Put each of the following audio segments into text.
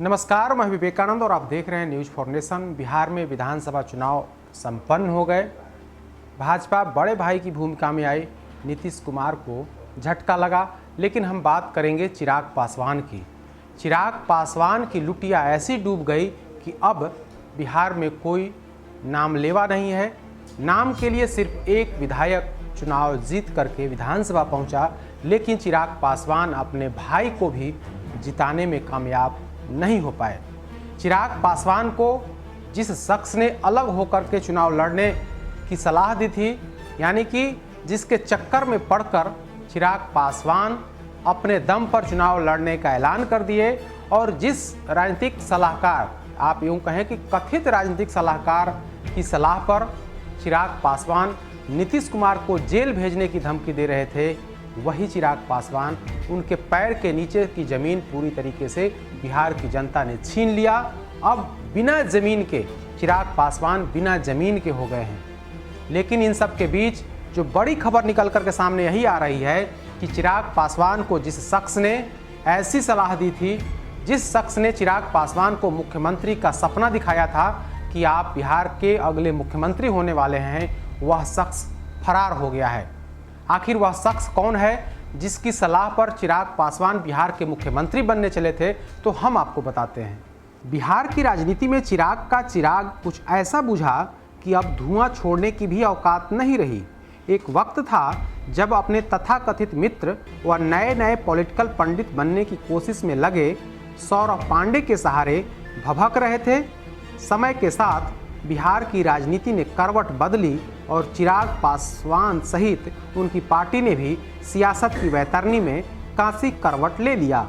नमस्कार, मैं विवेकानंद और आप देख रहे हैं न्यूज फॉर नेशन। बिहार में विधानसभा चुनाव संपन्न हो गए। भाजपा बड़े भाई की भूमिका में आई, नीतीश कुमार को झटका लगा। लेकिन हम बात करेंगे चिराग पासवान की। चिराग पासवान की लुटिया ऐसी डूब गई कि अब बिहार में कोई नाम लेवा नहीं है। नाम के लिए सिर्फ एक विधायक चुनाव जीत करके विधानसभा पहुंचा, लेकिन चिराग पासवान अपने भाई को भी जिताने में कामयाब नहीं हो पाए। चिराग पासवान को जिस शख्स ने अलग होकर के चुनाव लड़ने की सलाह दी थी, यानी कि जिसके चक्कर में पड़कर चिराग पासवान अपने दम पर चुनाव लड़ने का ऐलान कर दिए, और जिस राजनीतिक सलाहकार, आप यूँ कहें कि कथित राजनीतिक सलाहकार की सलाह पर चिराग पासवान नीतीश कुमार को जेल भेजने की धमकी दे रहे थे, वही चिराग पासवान उनके पैर के नीचे की ज़मीन पूरी तरीके से बिहार की जनता ने छीन लिया। अब बिना ज़मीन के चिराग पासवान बिना ज़मीन के हो गए हैं। लेकिन इन सब के बीच जो बड़ी खबर निकल कर के सामने यही आ रही है कि चिराग पासवान को जिस शख्स ने ऐसी सलाह दी थी, जिस शख्स ने चिराग पासवान को मुख्यमंत्री का सपना दिखाया था कि आप बिहार के अगले मुख्यमंत्री होने वाले हैं, वह शख्स फरार हो गया है। आखिर वह शख्स कौन है जिसकी सलाह पर चिराग पासवान बिहार के मुख्यमंत्री बनने चले थे? तो हम आपको बताते हैं। बिहार की राजनीति में चिराग का चिराग कुछ ऐसा बुझा कि अब धुआं छोड़ने की भी औकात नहीं रही। एक वक्त था जब अपने तथाकथित मित्र व नए नए पॉलिटिकल पंडित बनने की कोशिश में लगे सौरभ पांडे के सहारे भभक रहे थे। समय के साथ बिहार की राजनीति ने करवट बदली और चिराग पासवान सहित उनकी पार्टी ने भी सियासत की वैतरणी में कांसी करवट ले लिया।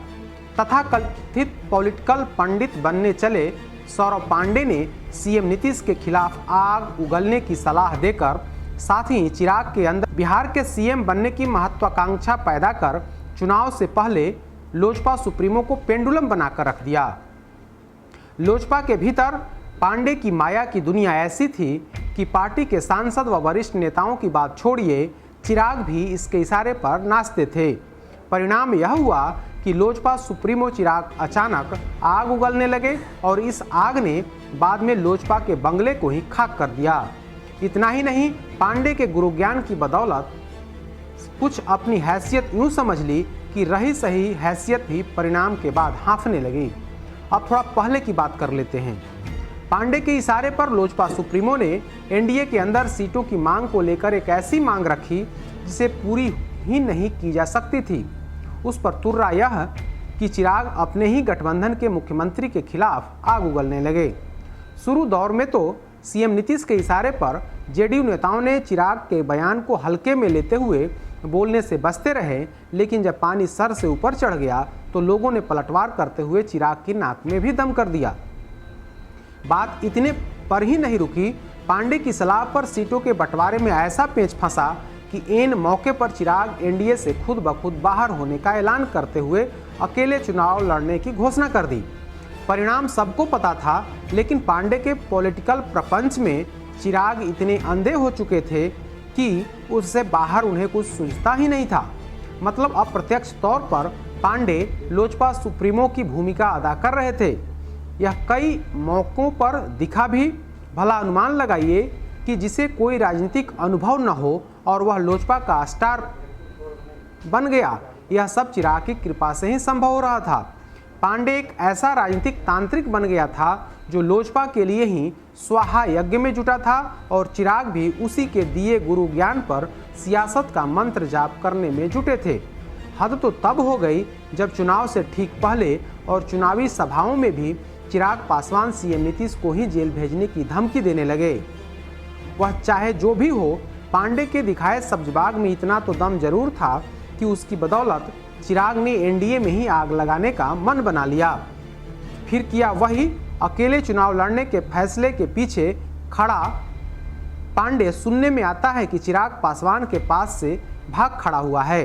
तथाकथित पॉलिटिकल पंडित बनने चले सौरभ पांडे ने सीएम नीतीश के खिलाफ आग उगलने की सलाह देकर साथ ही चिराग के अंदर बिहार के सीएम बनने की महत्वाकांक्षा पैदा कर चुनाव से पहले लोजपा सुप्रीमो को पेंडुलम बनाकर रख दिया। लोजपा के भीतर पांडे की माया की दुनिया ऐसी थी कि पार्टी के सांसद व वरिष्ठ नेताओं की बात छोड़िए, चिराग भी इसके इशारे पर नाचते थे। परिणाम यह हुआ कि लोजपा सुप्रीमो चिराग अचानक आग उगलने लगे और इस आग ने बाद में लोजपा के बंगले को ही खाक कर दिया। इतना ही नहीं, पांडे के गुरु ज्ञान की बदौलत कुछ अपनी हैसियत यूँ समझ ली कि रही सही हैसियत भी परिणाम के बाद हाँफने लगी। अब थोड़ा पहले की बात कर लेते हैं। पांडे के इशारे पर लोजपा सुप्रीमो ने एनडीए के अंदर सीटों की मांग को लेकर एक ऐसी मांग रखी जिसे पूरी ही नहीं की जा सकती थी। उस पर तुर्रा यह कि चिराग अपने ही गठबंधन के मुख्यमंत्री के खिलाफ आग उगलने लगे। शुरू दौर में तो सीएम नीतीश के इशारे पर जेडीयू नेताओं ने चिराग के बयान को हल्के में लेते हुए बोलने से बचते रहे, लेकिन जब पानी सर से ऊपर चढ़ गया तो लोगों ने पलटवार करते हुए चिराग की नाक में भी दम कर दिया। बात इतने पर ही नहीं रुकी, पांडे की सलाह पर सीटों के बंटवारे में ऐसा पेंच फंसा कि एन मौके पर चिराग एनडीए से खुद ब खुद बाहर होने का ऐलान करते हुए अकेले चुनाव लड़ने की घोषणा कर दी। परिणाम सबको पता था, लेकिन पांडे के पॉलिटिकल प्रपंच में चिराग इतने अंधे हो चुके थे कि उससे बाहर उन्हें कुछ सूझता ही नहीं था। मतलब अप्रत्यक्ष तौर पर पांडे लोजपा सुप्रीमो की भूमिका अदा कर रहे थे। यह कई मौकों पर दिखा भी। भला अनुमान लगाइए कि जिसे कोई राजनीतिक अनुभव न हो और वह लोजपा का स्टार बन गया। यह सब चिराग की कृपा से ही संभव हो रहा था। पांडे एक ऐसा राजनीतिक तांत्रिक बन गया था जो लोजपा के लिए ही स्वाहा यज्ञ में जुटा था, और चिराग भी उसी के दिए गुरु ज्ञान पर सियासत का मंत्र जाप करने में जुटे थे। हद तो तब हो गई जब चुनाव से ठीक पहले और चुनावी सभाओं में भी चिराग पासवान सीएम नीतीश को ही जेल भेजने की धमकी देने लगे। वह चाहे जो भी हो, पांडे के दिखाए सब्जबाग में इतना तो दम जरूर था कि उसकी बदौलत चिराग ने एनडीए में ही आग लगाने का मन बना लिया। फिर किया वही, अकेले चुनाव लड़ने के फैसले के पीछे खड़ा पांडे सुनने में आता है कि चिराग पासवान के पास से भाग खड़ा हुआ है।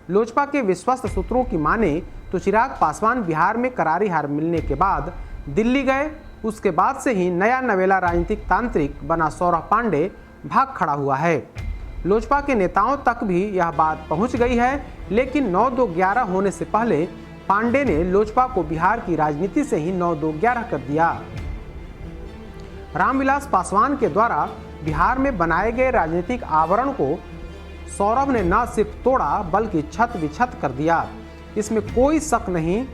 लोजपा के विश्वस्त सूत्रों की माने तो चिराग पासवान बिहार में करारी हार मिलने के बाद दिल्ली गए। उसके बाद से ही नया नवेला राजनीतिक तांत्रिक बना सौरभ पांडे भाग खड़ा हुआ है। लोजपा के नेताओं तक भी यह बात पहुंच गई है, लेकिन 9-2-11 होने से पहले पांडे ने लोजपा को बिहार की राजनीति से ही 9-2-11 कर दिया। रामविलास पासवान के द्वारा बिहार में बनाए गए राजनीतिक आवरण को सौरभ ने न सिर्फ तोड़ा बल्कि छत विछत कर दिया। इसमें कोई शक नहीं,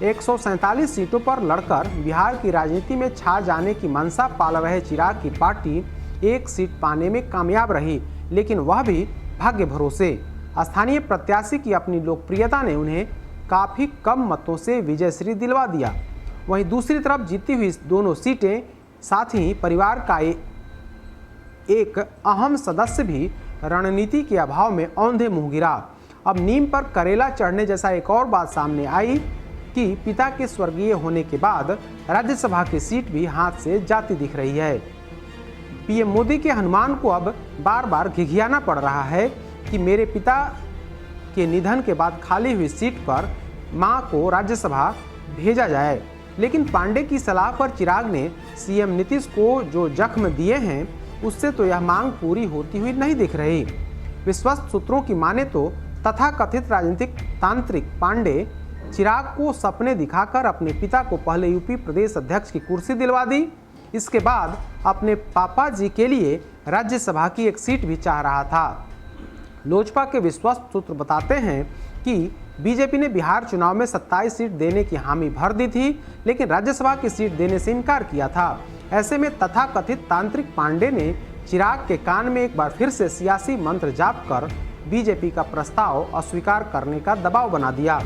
147 सीटों पर लड़कर बिहार की राजनीति में छा जाने की मंशा पाल रहे चिराग की पार्टी एक सीट पाने में कामयाब रही, लेकिन वह भी भाग्य भरोसे। स्थानीय प्रत्याशी की अपनी लोकप्रियता ने उन्हें काफ़ी कम मतों से विजयश्री दिलवा दिया। वहीं दूसरी तरफ जीती हुई दोनों सीटें, साथ ही परिवार का एक अहम सदस्य भी रणनीति के अभाव में औंधे मुंह गिरा। अब नीम पर करेला चढ़ने जैसा एक और बात सामने आई कि पिता के स्वर्गीय होने के बाद राज्यसभा की सीट भी हाथ से जाती दिख रही है। पीएम मोदी के हनुमान को अब बार बार घिघियाना पड़ रहा है कि मेरे पिता के निधन के बाद खाली हुई सीट पर मां को राज्यसभा भेजा जाए, लेकिन पांडे की सलाह पर चिराग ने सीएम नीतीश को जो जख्म दिए हैं उससे तो यह मांग पूरी होती हुई नहीं दिख रही। विश्वस्त सूत्रों की माने तो तथाकथित राजनीतिक तांत्रिक पांडे चिराग को सपने दिखाकर अपने पिता को पहले यूपी प्रदेश अध्यक्ष की कुर्सी दिलवा दी, इसके बाद अपने पापा जी के लिए राज्यसभा की एक सीट भी चाह रहा था। लोजपा के विश्वस्त सूत्र बताते हैं कि बीजेपी ने बिहार चुनाव में 27 सीट देने की हामी भर दी थी, लेकिन राज्यसभा की सीट देने से इनकार किया था। ऐसे में तथाकथित तांत्रिक पांडे ने चिराग के कान में एक बार फिर से सियासी मंत्र जाप कर बीजेपी का प्रस्ताव अस्वीकार करने का दबाव बना दिया।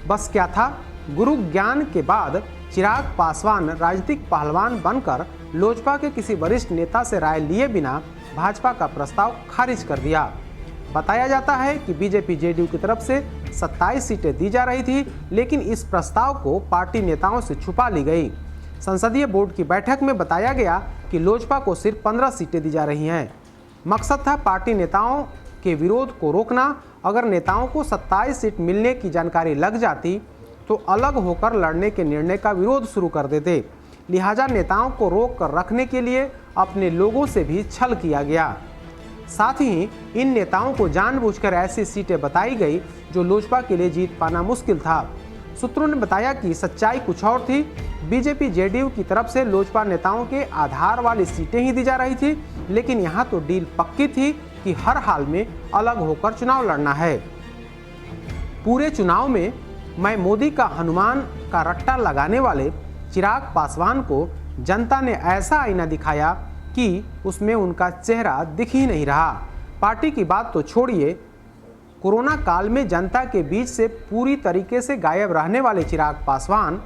बस क्या था, गुरु ज्ञान के बाद चिराग पासवान राजनीतिक पहलवान बनकर लोजपा के किसी वरिष्ठ नेता से राय लिए बिना भाजपा का प्रस्ताव खारिज कर दिया। बताया जाता है कि बीजेपी जेडीयू की तरफ से 27 सीटें दी जा रही थी, लेकिन इस प्रस्ताव को पार्टी नेताओं से छुपा ली गई। संसदीय बोर्ड की बैठक में बताया गया कि लोजपा को सिर्फ 15 सीटें दी जा रही हैं। मकसद था पार्टी नेताओं के विरोध को रोकना। अगर नेताओं को 27 सीट मिलने की जानकारी लग जाती तो अलग होकर लड़ने के निर्णय का विरोध शुरू कर देते। लिहाजा नेताओं को रोक कर रखने के लिए अपने लोगों से भी छल किया गया। साथ ही इन नेताओं को जानबूझकर ऐसी सीटें बताई गई जो लोजपा के लिए जीत पाना मुश्किल था। सूत्रों ने बताया कि सच्चाई कुछ और थी। बीजेपी जेडीयू की तरफ से लोजपा नेताओं के आधार वाली सीटें ही दी जा रही थी, लेकिन यहाँ तो डील पक्की थी कि हर हाल में अलग होकर चुनाव लड़ना है। पूरे चुनाव में मैं मोदी का हनुमान का रट्टा लगाने वाले चिराग पासवान को जनता ने ऐसा आईना दिखाया कि उसमें उनका चेहरा दिख ही नहीं रहा। पार्टी की बात तो छोड़िए, कोरोना काल में जनता के बीच से पूरी तरीके से गायब रहने वाले चिराग पासवान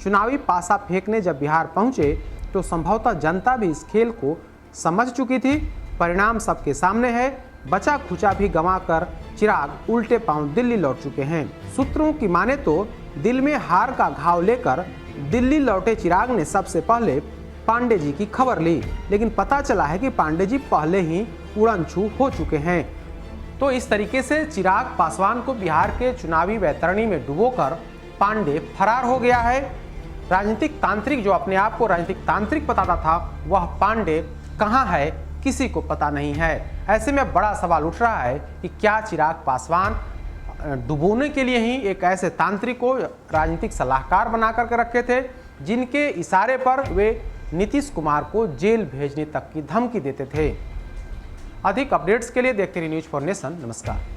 चुनावी पासा फेंकने जब बिहार पहुंचे तो संभवतः जनता भी इस खेल को समझ चुकी थी। परिणाम सबके सामने है। बचा खुचा भी गंवाकर चिराग उल्टे पांव दिल्ली लौट चुके हैं। सूत्रों की माने तो दिल में हार का घाव लेकर दिल्ली लौटे चिराग ने सबसे पहले पांडे जी की खबर ली, लेकिन पता चला है कि पांडे जी पहले ही उड़न छू हो चुके हैं। तो इस तरीके से चिराग पासवान को बिहार के चुनावी वैतरणी में डुबोकर पांडे फरार हो गया है। राजनीतिक तांत्रिक जो अपने आप को राजनीतिक तांत्रिक बताता था, वह पांडे कहाँ है किसी को पता नहीं है। ऐसे में बड़ा सवाल उठ रहा है कि क्या चिराग पासवान डुबोने के लिए ही एक ऐसे तांत्रिक को राजनीतिक सलाहकार बना करके रखे थे, जिनके इशारे पर वे नीतीश कुमार को जेल भेजने तक की धमकी देते थे। अधिक अपडेट्स के लिए देखते रहिए न्यूज़ फॉर नेशन। नमस्कार।